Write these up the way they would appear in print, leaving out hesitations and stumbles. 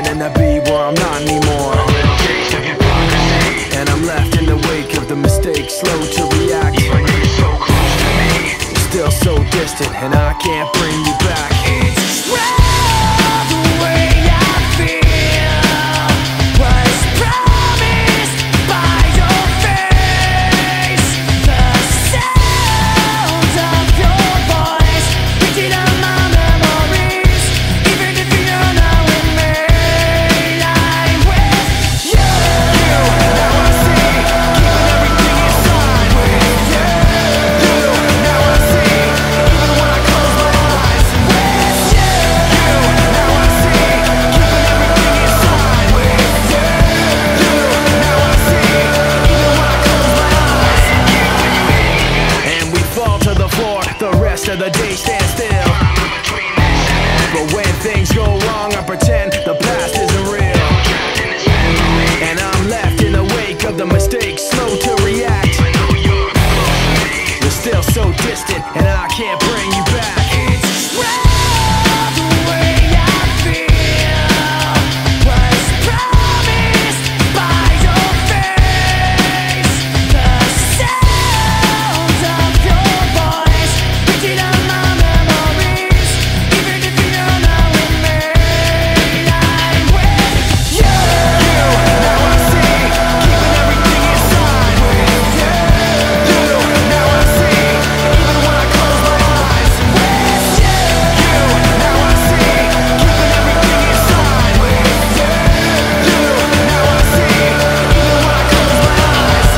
pretending to be where I'm not anymore. And I'm left in the wake of the mistakes, slow to react. Still so distant, and I can't bring you back. It's the way I feel was promised by your face. The sound of your voice printed on my memories. Even if you're not with me, I'm with you. Now I see, keeping everything inside with you. Now I see, even when I close my eyes with you. Now I see, keeping everything inside with you. Now I see, even when I close my eyes. And we fall to the floor, the rest of the day stand still. But when things go wrong, I pretend the past isn't real. And I'm left in the wake of the mistakes, slow to react. You're still so distant, and I can't bring you back. It's the way I feel was promised by your face. The sound of your voice printed on my memories. Even if you're not with me, I'm with you. Now I see, keeping everything inside with you. Now I see, even when I close my eyes with you. Now I see, keeping everything inside with you. Now I see, even when I close my eyes.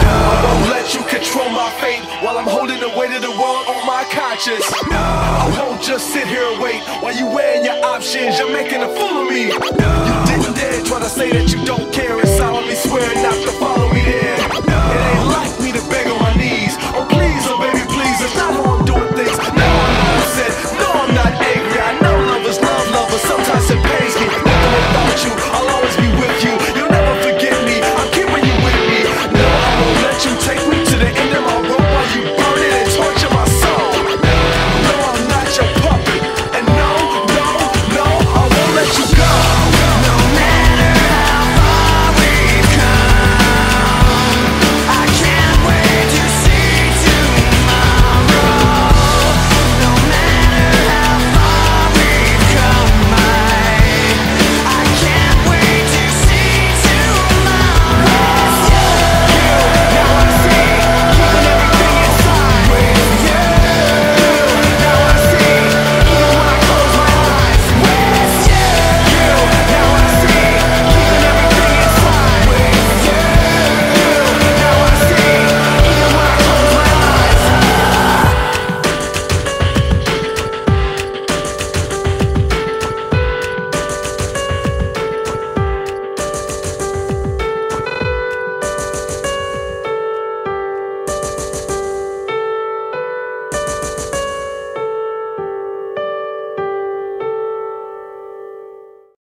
I won't let you control my fate while I'm holding the weight of the world on my conscience. I won't just sit here and wait while you weighing your options. You're making a fool of me. You didn't dare try to say that you don't care and solemnly swear not to follow